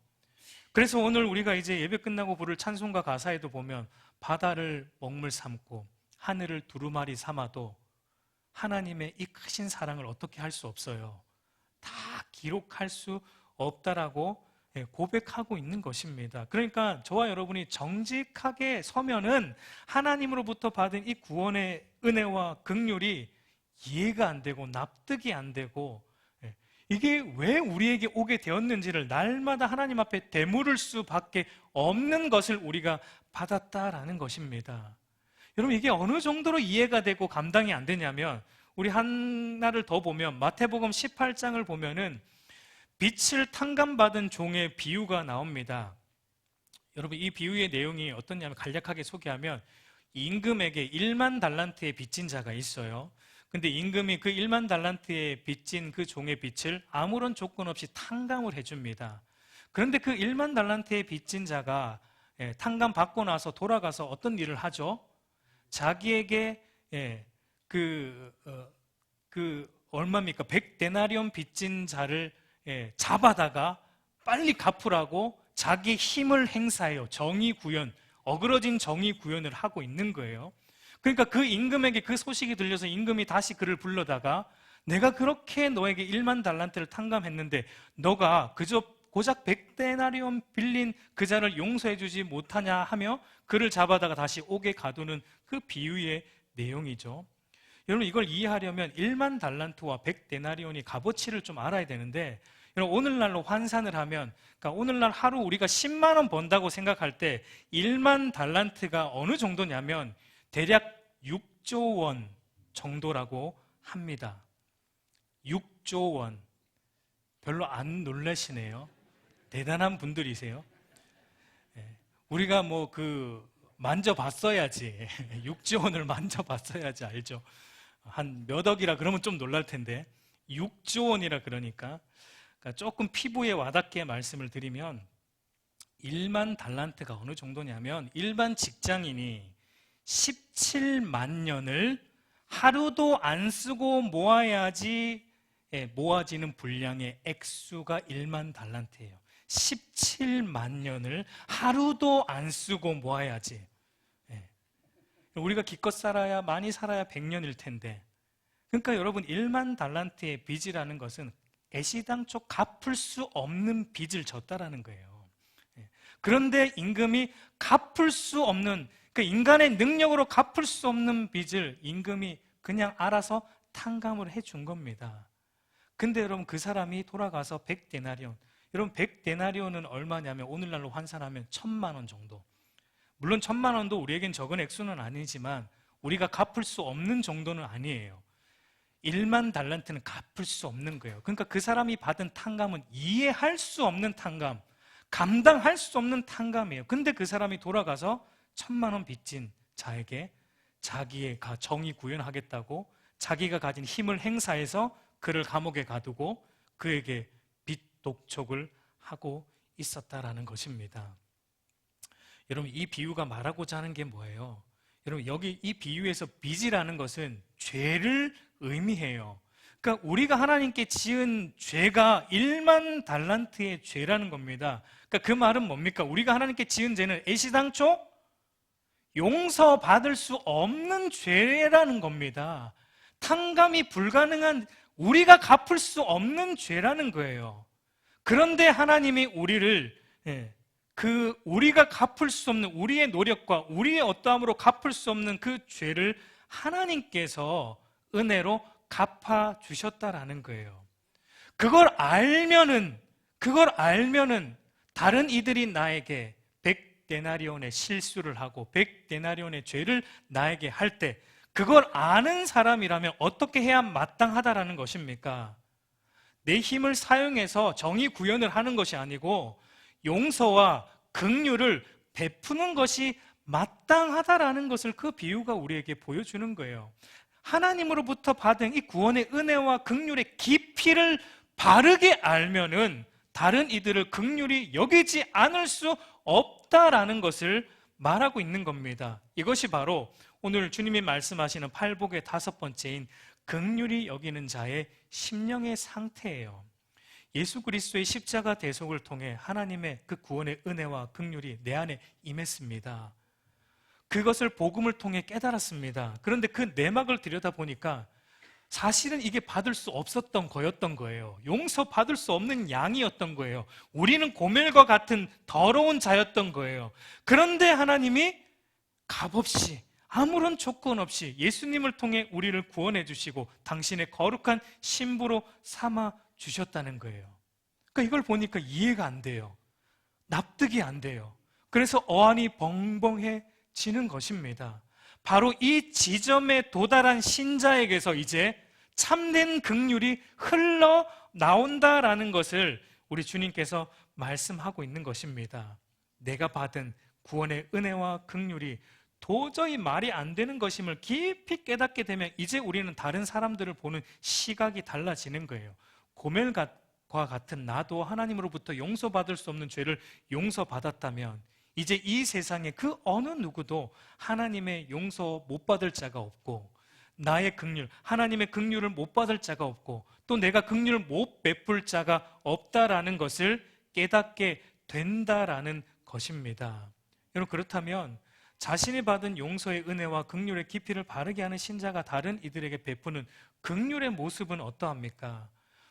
그래서 오늘 우리가 이제 예배 끝나고 부를 찬송가 가사에도 보면 바다를 먹물 삼고 하늘을 두루마리 삼아도 하나님의 이 크신 사랑을 어떻게 할 수 없어요. 다 기록할 수 없다라고 고백하고 있는 것입니다. 그러니까 저와 여러분이 정직하게 서면은 하나님으로부터 받은 이 구원의 은혜와 긍휼이 이해가 안 되고 납득이 안 되고, 이게 왜 우리에게 오게 되었는지를 날마다 하나님 앞에 되물을 수밖에 없는 것을 우리가 받았다라는 것입니다. 여러분, 이게 어느 정도로 이해가 되고 감당이 안 되냐면, 우리 하나를 더 보면 마태복음 18장을 보면은 빛을 탕감받은 종의 비유가 나옵니다. 여러분, 이 비유의 내용이 어떠냐면, 간략하게 소개하면 임금에게 1만 달란트의 빚진 자가 있어요. 근데 임금이 그 1만 달란트의 빚진 그 종의 빚을 아무런 조건 없이 탕감을 해줍니다. 그런데 그 1만 달란트의 빚진 자가 탕감 받고 나서 돌아가서 어떤 일을 하죠? 자기에게 얼마입니까? 100데나리온 빚진 자를 잡아다가 빨리 갚으라고 자기 힘을 행사해요. 정의 구현, 어그러진 정의 구현을 하고 있는 거예요. 그러니까 그 임금에게 그 소식이 들려서 임금이 다시 그를 불러다가 내가 그렇게 너에게 1만 달란트를 탕감했는데 너가 그저 고작 100데나리온 빌린 그 자를 용서해 주지 못하냐 하며 그를 잡아다가 다시 옥에 가두는 그 비유의 내용이죠. 여러분, 이걸 이해하려면 1만 달란트와 100데나리온이 값어치를 좀 알아야 되는데, 여러분, 오늘날로 환산을 하면, 그러니까 오늘날 하루 우리가 10만 원 번다고 생각할 때 1만 달란트가 어느 정도냐면 대략 6조 원 정도라고 합니다. 6조 원. 별로 안 놀라시네요. 대단한 분들이세요. 우리가 만져봤어야지. 6조 원을 만져봤어야지 알죠. 한 몇 억이라 그러면 좀 놀랄 텐데 6조 원이라 그러니까 조금 피부에 와닿게 말씀을 드리면 1만 달란트가 어느 정도냐면 일반 직장인이 17만 년을 하루도 안 쓰고 모아야지 모아지는 분량의 액수가 1만 달란트예요. 17만 년을 하루도 안 쓰고 모아야지. 우리가 기껏 살아야 많이 살아야 100년일 텐데, 그러니까 여러분 1만 달란트의 빚이라는 것은 애시당초 갚을 수 없는 빚을 졌다라는 거예요. 그런데 임금이 갚을 수 없는, 그러니까 인간의 능력으로 갚을 수 없는 빚을 임금이 그냥 알아서 탕감을 해준 겁니다. 근데 여러분 그 사람이 돌아가서 100데나리온, 여러분 100데나리온은 얼마냐면 오늘날로 환산하면 1,000만 원 정도. 물론 1,000만 원도 우리에겐 적은 액수는 아니지만 우리가 갚을 수 없는 정도는 아니에요. 1만 달란트는 갚을 수 없는 거예요. 그러니까 그 사람이 받은 탕감은 이해할 수 없는 탕감, 감당할 수 없는 탕감이에요. 근데 그 사람이 돌아가서 1,000만 원 빚진 자에게 자기의 정의 구현하겠다고 자기가 가진 힘을 행사해서 그를 감옥에 가두고 그에게 빚 독촉을 하고 있었다라는 것입니다. 여러분, 이 비유가 말하고자 하는 게 뭐예요? 여러분, 여기 이 비유에서 빚이라는 것은 죄를 의미해요. 그러니까 우리가 하나님께 지은 죄가 1만 달란트의 죄라는 겁니다. 그러니까 그 말은 뭡니까? 우리가 하나님께 지은 죄는 애시당초 용서받을 수 없는 죄라는 겁니다. 탕감이 불가능한, 우리가 갚을 수 없는 죄라는 거예요. 그런데 하나님이 우리를 우리가 갚을 수 없는, 우리의 노력과 우리의 어떠함으로 갚을 수 없는 그 죄를 하나님께서 은혜로 갚아 주셨다라는 거예요. 그걸 알면은 다른 이들이 나에게 100데나리온의 실수를 하고 100데나리온의 죄를 나에게 할 때 그걸 아는 사람이라면 어떻게 해야 마땅하다라는 것입니까? 내 힘을 사용해서 정의 구현을 하는 것이 아니고 용서와 긍휼을 베푸는 것이 마땅하다라는 것을 그 비유가 우리에게 보여주는 거예요. 하나님으로부터 받은 이 구원의 은혜와 긍휼의 깊이를 바르게 알면은 다른 이들을 긍휼히 여기지 않을 수 없다라는 것을 말하고 있는 겁니다. 이것이 바로 오늘 주님이 말씀하시는 팔복의 5번째인 긍휼히 여기는 자의 심령의 상태예요. 예수 그리스도의 십자가 대속을 통해 하나님의 그 구원의 은혜와 긍휼이 내 안에 임했습니다. 그것을 복음을 통해 깨달았습니다. 그런데 그 내막을 들여다보니까 사실은 이게 받을 수 없었던 거였던 거예요. 용서받을 수 없는 양이었던 거예요. 우리는 고멜과 같은 더러운 자였던 거예요. 그런데 하나님이 값없이 아무런 조건 없이 예수님을 통해 우리를 구원해 주시고 당신의 거룩한 신부로 삼아 주셨다는 거예요. 그러니까 이걸 보니까 이해가 안 돼요. 납득이 안 돼요. 그래서 어안이 벙벙해지는 것입니다. 바로 이 지점에 도달한 신자에게서 이제 참된 긍휼이 흘러나온다라는 것을 우리 주님께서 말씀하고 있는 것입니다. 내가 받은 구원의 은혜와 긍휼이 도저히 말이 안 되는 것임을 깊이 깨닫게 되면 이제 우리는 다른 사람들을 보는 시각이 달라지는 거예요. 고멜과 같은 나도 하나님으로부터 용서받을 수 없는 죄를 용서받았다면 이제 이 세상에 그 어느 누구도 하나님의 용서 못 받을 자가 없고, 나의 긍휼, 하나님의 긍휼을 못 받을 자가 없고, 또 내가 긍휼을 못 베풀 자가 없다라는 것을 깨닫게 된다라는 것입니다. 여러분, 그렇다면 자신이 받은 용서의 은혜와 긍휼의 깊이를 바르게 하는 신자가 다른 이들에게 베푸는 긍휼의 모습은 어떠합니까?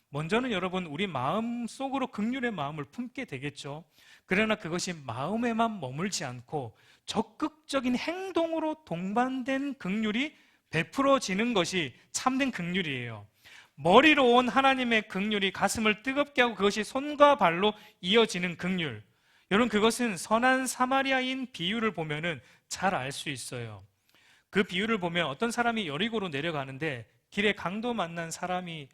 먼저는 여러분, 우리 마음 속으로 긍휼의 마음을 품게 되겠죠. 그러나 그것이 마음에만 머물지 않고 적극적인 행동으로 동반된 긍휼이 베풀어지는 것이 참된 긍휼이에요. 머리로 온 하나님의 긍휼이 가슴을 뜨겁게 하고 그것이 손과 발로 이어지는 긍휼. 여러분, 그것은 선한 사마리아인 비유를 보면은 잘 알 수 있어요. 그 비유를 보면 어떤 사람이 여리고로 내려가는데 길에 강도 만난 사람이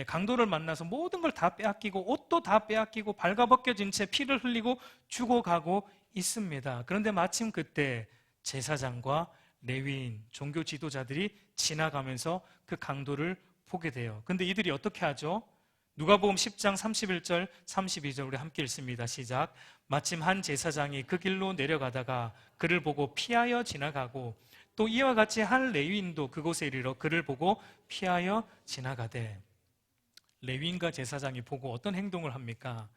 강도를 만나서 모든 걸 다 빼앗기고 옷도 다 빼앗기고 발가벗겨진 채 피를 흘리고 죽어가고 있습니다. 그런데 마침 그때 제사장과 레위인, 종교 지도자들이 지나가면서 그 강도를 보게 돼요. 근데 이들이 어떻게 하죠? 누가복음 10장 31절 32절 우리 함께 읽습니다. 시작. 마침 한 제사장이 그 길로 내려가다가 그를 보고 피하여 지나가고 또 이와 같이 한 레위인도 그곳에 이르러 그를 보고 피하여 지나가되. 레위인과 제사장이 보고 어떤 행동을 합니까?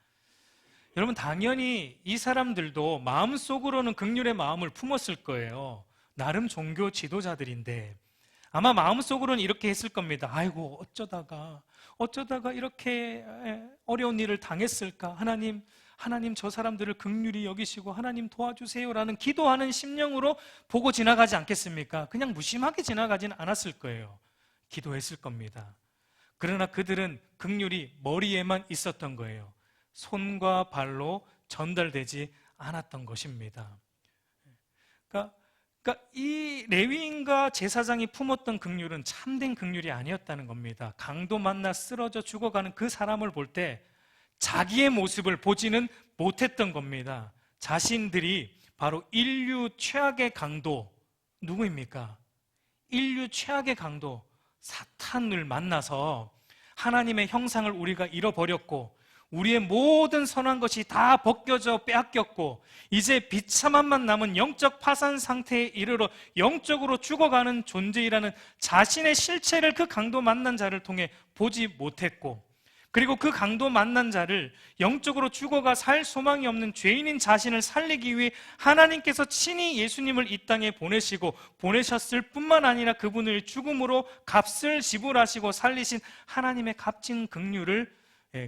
여러분, 당연히 이 사람들도 마음속으로는 긍휼의 마음을 품었을 거예요. 나름 종교 지도자들인데 아마 마음속으로는 이렇게 했을 겁니다. 아이고, 어쩌다가 이렇게 어려운 일을 당했을까? 하나님 저 사람들을 긍휼히 여기시고 하나님 도와주세요라는 기도하는 심령으로 보고 지나가지 않겠습니까? 그냥 무심하게 지나가지는 않았을 거예요. 기도했을 겁니다. 그러나 그들은 긍휼이 머리에만 있었던 거예요. 손과 발로 전달되지 않았던 것입니다. 그러니까 이 레위인과 제사장이 품었던 긍휼은 참된 긍휼이 아니었다는 겁니다. 강도 만나 쓰러져 죽어가는 그 사람을 볼 때 자기의 모습을 보지는 못했던 겁니다. 자신들이 바로 인류 최악의 강도, 누구입니까? 인류 최악의 강도 사탄을 만나서 하나님의 형상을 우리가 잃어버렸고 우리의 모든 선한 것이 다 벗겨져 빼앗겼고 이제 비참함만 남은 영적 파산 상태에 이르러 영적으로 죽어가는 존재이라는 자신의 실체를 그 강도 만난 자를 통해 보지 못했고, 그리고 그 강도 만난 자를 영적으로 죽어가 살 소망이 없는 죄인인 자신을 살리기 위해 하나님께서 친히 예수님을 이 땅에 보내셨을 뿐만 아니라 그분을 죽음으로 값을 지불하시고 살리신 하나님의 값진 긍휼을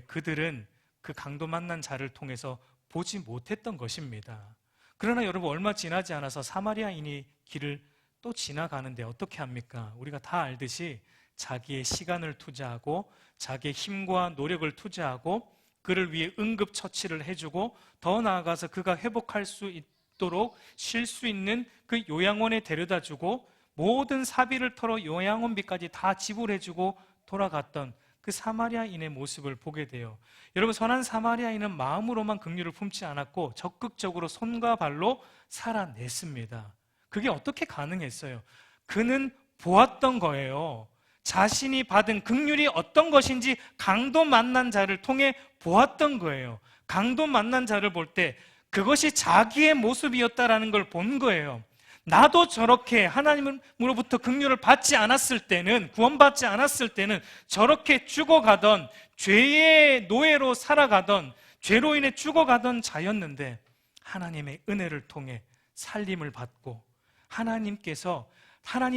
그들은 그 강도 만난 자를 통해서 보지 못했던 것입니다. 그러나 여러분, 얼마 지나지 않아서 사마리아인이 길을 또 지나가는데 어떻게 합니까? 우리가 다 알듯이 자기의 시간을 투자하고 자기의 힘과 노력을 투자하고 그를 위해 응급처치를 해주고 더 나아가서 그가 회복할 수 있도록 쉴 수 있는 그 요양원에 데려다주고 모든 사비를 털어 요양원비까지 다 지불해주고 돌아갔던 그 사마리아인의 모습을 보게 돼요. 여러분, 선한 사마리아인은 마음으로만 긍휼을 품지 않았고 적극적으로 손과 발로 살아냈습니다. 그게 어떻게 가능했어요? 그는 보았던 거예요. 자신이 받은 긍휼이 어떤 것인지 강도 만난 자를 통해 보았던 거예요. 강도 만난 자를 볼 때 그것이 자기의 모습이었다라는 걸 본 거예요. 나도 저렇게 하나님으로부터 긍휼을 받지 않았을 때는, 구원받지 않았을 때는 저렇게 죽어가던, 죄의 노예로 살아가던, 죄로 인해 죽어가던 자였는데 하나님의 은혜를 통해 살림을 받고 하나님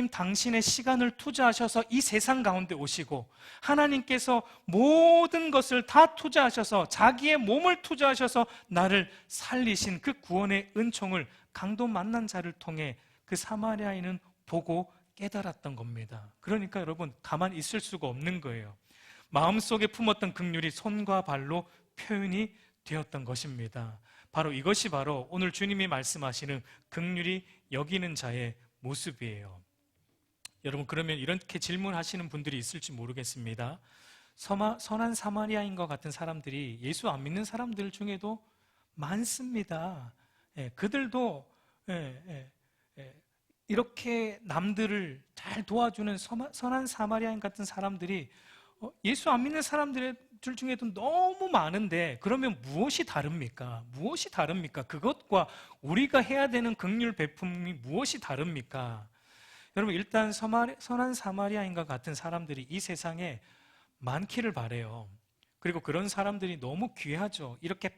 당신의 시간을 투자하셔서 이 세상 가운데 오시고 하나님께서 모든 것을 다 투자하셔서 자기의 몸을 투자하셔서 나를 살리신 그 구원의 은총을 강도 만난 자를 통해 그 사마리아인은 보고 깨달았던 겁니다. 그러니까 여러분, 가만히 있을 수가 없는 거예요. 마음속에 품었던 긍휼이 손과 발로 표현이 되었던 것입니다. 바로 이것이 바로 오늘 주님이 말씀하시는 긍휼이 여기는 자의 모습이에요. 여러분, 그러면 이렇게 질문하시는 분들이 있을지 모르겠습니다. 선한 사마리아인과 같은 사람들이 예수 안 믿는 사람들 중에도 많습니다. 그들도 이렇게 남들을 잘 도와주는 선한 사마리아인 같은 사람들이 예수 안 믿는 사람들 중에도 너무 많은데, 그러면 무엇이 다릅니까? 무엇이 다릅니까? 그것과 우리가 해야 되는 긍휼 베품이 무엇이 다릅니까? 여러분, 일단 선한 사마리아인과 같은 사람들이 이 세상에 많기를 바라요. 그리고 그런 사람들이 너무 귀하죠. 이렇게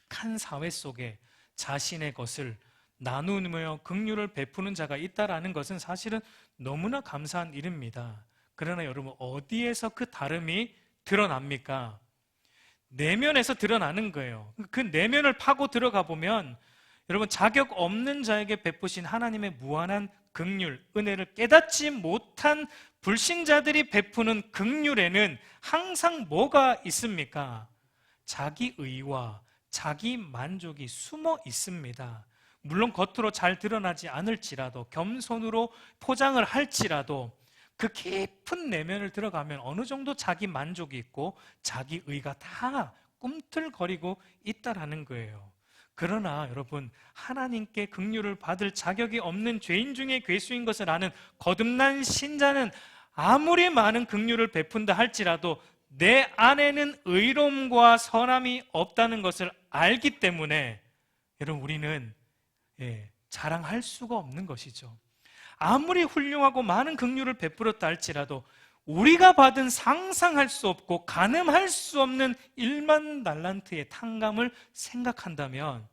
팍팍한 사회 속에 자신의 것을 나누며 긍휼을 베푸는 자가 있다라는 것은 사실은 너무나 감사한 일입니다. 그러나 여러분, 어디에서 그 다름이 드러납니까? 내면에서 드러나는 거예요. 그 내면을 파고 들어가 보면 여러분, 자격 없는 자에게 베푸신 하나님의 무한한 긍휼, 은혜를 깨닫지 못한 불신자들이 베푸는 긍휼에는 항상 뭐가 있습니까? 자기 의와 자기 만족이 숨어 있습니다. 물론 겉으로 잘 드러나지 않을지라도, 겸손으로 포장을 할지라도 그 깊은 내면을 들어가면 어느 정도 자기 만족이 있고 자기 의가 다 꿈틀거리고 있다라는 거예요. 그러나 여러분, 하나님께 긍휼을 받을 자격이 없는 죄인 중에 괴수인 것을 아는 거듭난 신자는 아무리 많은 긍휼을 베푼다 할지라도 내 안에는 의로움과 선함이 없다는 것을 알기 때문에 여러분, 우리는 자랑할 수가 없는 것이죠. 아무리 훌륭하고 많은 긍휼을 베풀었다 할지라도 우리가 받은 상상할 수 없고 가늠할 수 없는 1만 달란트의 탕감을 생각한다면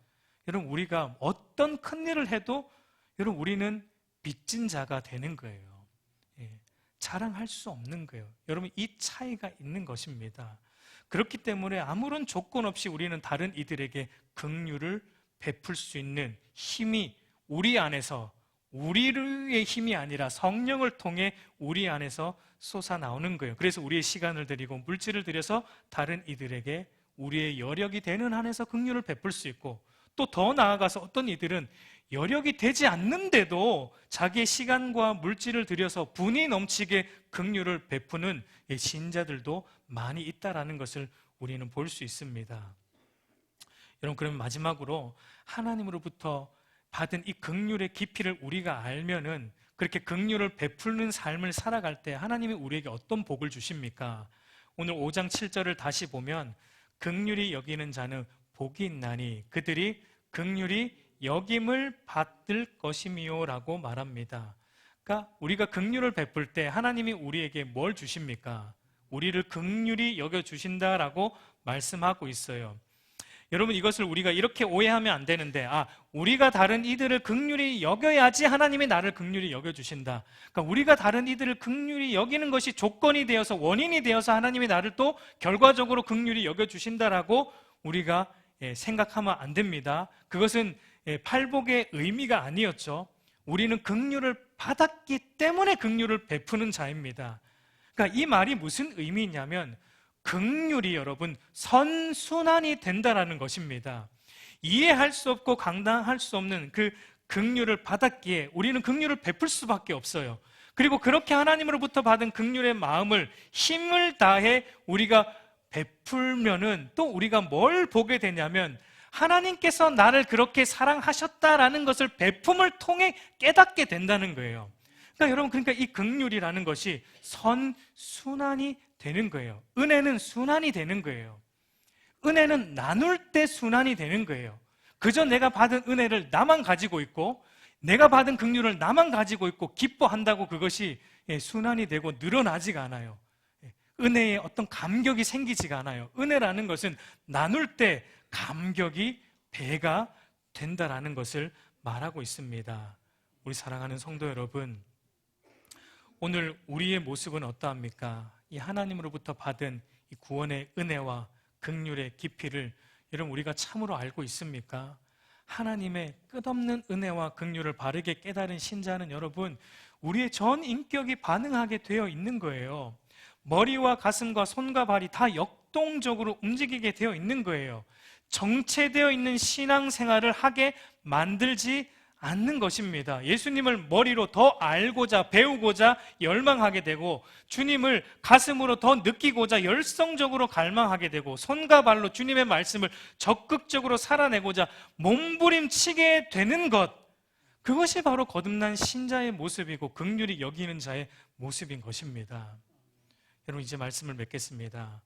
여러분, 우리가 어떤 큰 일을 해도 여러분, 우리는 빚진 자가 되는 거예요. 자랑할 수 없는 거예요. 여러분, 이 차이가 있는 것입니다. 그렇기 때문에 아무런 조건 없이 우리는 다른 이들에게 긍휼을 베풀 수 있는 힘이 우리 안에서, 우리의 힘이 아니라 성령을 통해 우리 안에서 솟아나오는 거예요. 그래서 우리의 시간을 들이고 물질을 들여서 다른 이들에게 우리의 여력이 되는 한에서 긍휼을 베풀 수 있고, 또 더 나아가서 어떤 이들은 여력이 되지 않는데도 자기의 시간과 물질을 들여서 분이 넘치게 긍휼을 베푸는 신자들도 많이 있다라는 것을 우리는 볼 수 있습니다. 여러분, 그러면 마지막으로 하나님으로부터 받은 이 긍휼의 깊이를 우리가 알면은 그렇게 긍휼을 베푸는 삶을 살아갈 때 하나님이 우리에게 어떤 복을 주십니까? 오늘 5장 7절을 다시 보면 긍휼히 여기는 자는 복이 있나니 그들이 긍휼히 여김을 받을 것이미요 라고 말합니다. 그러니까 우리가 긍휼을 베풀 때 하나님이 우리에게 뭘 주십니까? 우리를 긍휼히 여겨주신다라고 말씀하고 있어요. 여러분, 이것을 우리가 이렇게 오해하면 안 되는데, 우리가 다른 이들을 긍휼히 여겨야지 하나님이 나를 긍휼히 여겨주신다. 그러니까 우리가 다른 이들을 긍휼히 여기는 것이 조건이 되어서, 원인이 되어서 하나님이 나를 또 결과적으로 긍휼히 여겨주신다라고 우리가 생각하면 안 됩니다. 그것은 팔복의 의미가 아니었죠. 우리는 긍휼을 받았기 때문에 긍휼을 베푸는 자입니다. 그러니까 이 말이 무슨 의미냐면 긍휼이 여러분 선순환이 된다라는 것입니다. 이해할 수 없고 감당할 수 없는 그 긍휼을 받았기에 우리는 긍휼을 베풀 수밖에 없어요. 그리고 그렇게 하나님으로부터 받은 긍휼의 마음을 힘을 다해 우리가 베풀면은 또 우리가 뭘 보게 되냐면 하나님께서 나를 그렇게 사랑하셨다라는 것을 베품을 통해 깨닫게 된다는 거예요. 그러니까 여러분, 그러니까 이 긍휼이라는 것이 선순환이 되는 거예요. 은혜는 순환이 되는 거예요. 은혜는 나눌 때 순환이 되는 거예요. 그저 내가 받은 은혜를 나만 가지고 있고 내가 받은 긍휼을 나만 가지고 있고 기뻐한다고 그것이 순환이 되고 늘어나지가 않아요. 은혜에 어떤 감격이 생기지가 않아요. 은혜라는 것은 나눌 때 감격이 배가 된다라는 것을 말하고 있습니다. 우리 사랑하는 성도 여러분, 오늘 우리의 모습은 어떠합니까? 이 하나님으로부터 받은 이 구원의 은혜와 긍휼의 깊이를 여러분 우리가 참으로 알고 있습니까? 하나님의 끝없는 은혜와 긍휼을 바르게 깨달은 신자는 여러분 우리의 전 인격이 반응하게 되어 있는 거예요. 머리와 가슴과 손과 발이 다 역동적으로 움직이게 되어 있는 거예요. 정체되어 있는 신앙생활을 하게 만들지 않는 것입니다. 예수님을 머리로 더 알고자 배우고자 열망하게 되고 주님을 가슴으로 더 느끼고자 열성적으로 갈망하게 되고 손과 발로 주님의 말씀을 적극적으로 살아내고자 몸부림치게 되는 것, 그것이 바로 거듭난 신자의 모습이고 긍휼히 여기는 자의 모습인 것입니다. 여러분, 이제 말씀을 맺겠습니다.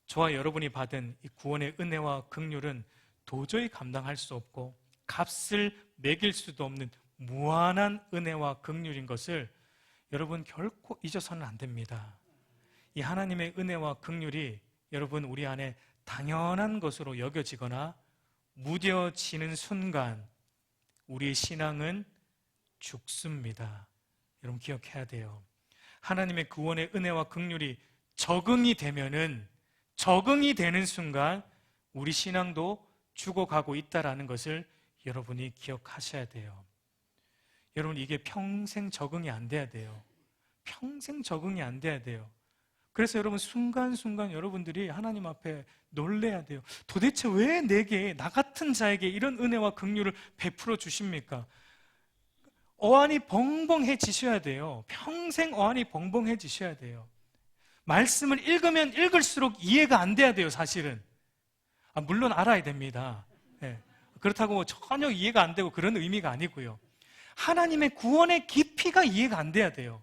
저와 여러분이 받은 이 구원의 은혜와 긍휼은 도저히 감당할 수 없고 값을 매길 수도 없는 무한한 은혜와 긍휼인 것을 여러분 결코 잊어서는 안 됩니다. 이 하나님의 은혜와 긍휼이 여러분 우리 안에 당연한 것으로 여겨지거나 무뎌지는 순간 우리의 신앙은 죽습니다. 여러분 기억해야 돼요. 하나님의 구원의 은혜와 긍휼이 적응이 되면은, 적응이 되는 순간 우리 신앙도 죽어가고 있다라는 것을 여러분이 기억하셔야 돼요. 여러분, 이게 평생 적응이 안 돼야 돼요. 평생 적응이 안 돼야 돼요. 그래서 여러분 순간순간 여러분들이 하나님 앞에 놀래야 돼요. 도대체 왜 내게, 나 같은 자에게 이런 은혜와 긍휼을 베풀어 주십니까? 어안이 벙벙해지셔야 돼요. 평생 어안이 벙벙해지셔야 돼요. 말씀을 읽으면 읽을수록 이해가 안 돼야 돼요, 사실은. 물론 알아야 됩니다. 네. 그렇다고 전혀 이해가 안 되고 그런 의미가 아니고요. 하나님의 구원의 깊이가 이해가 안 돼야 돼요.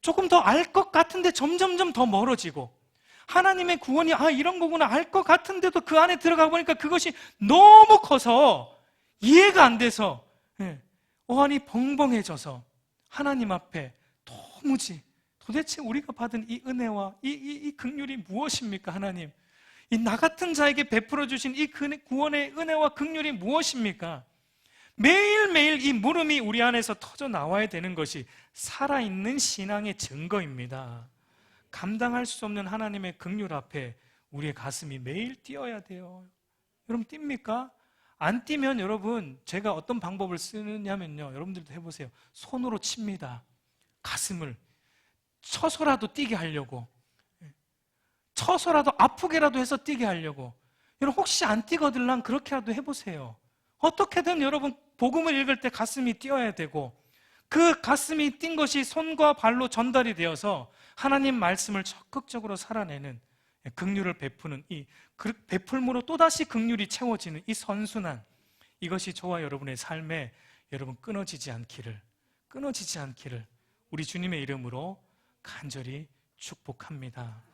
조금 더 알 것 같은데 점점점 더 멀어지고, 하나님의 구원이 이런 거구나 알 것 같은데도 그 안에 들어가 보니까 그것이 너무 커서 이해가 안 돼서 어안이 벙벙해져서 하나님 앞에 도무지 도대체 우리가 받은 이 은혜와 이 긍휼이 무엇입니까? 하나님, 이 나 같은 자에게 베풀어 주신 이 구원의 은혜와 긍휼이 무엇입니까? 매일매일 이 물음이 우리 안에서 터져 나와야 되는 것이 살아있는 신앙의 증거입니다. 감당할 수 없는 하나님의 긍휼 앞에 우리의 가슴이 매일 뛰어야 돼요. 여러분 뜁니까? 안 뛰면 여러분, 제가 어떤 방법을 쓰느냐면요, 여러분들도 해보세요. 손으로 칩니다. 가슴을 쳐서라도 뛰게 하려고, 쳐서라도 아프게라도 해서 뛰게 하려고. 여러분 혹시 안 뛰거들랑 그렇게라도 해보세요. 어떻게든 여러분 복음을 읽을 때 가슴이 뛰어야 되고, 그 가슴이 뛴 것이 손과 발로 전달이 되어서 하나님 말씀을 적극적으로 살아내는, 긍휼을 베푸는 이 베풀므로 또다시 긍휼이 채워지는 이 선순환, 이것이 저와 여러분의 삶에 여러분 끊어지지 않기를 우리 주님의 이름으로 간절히 축복합니다.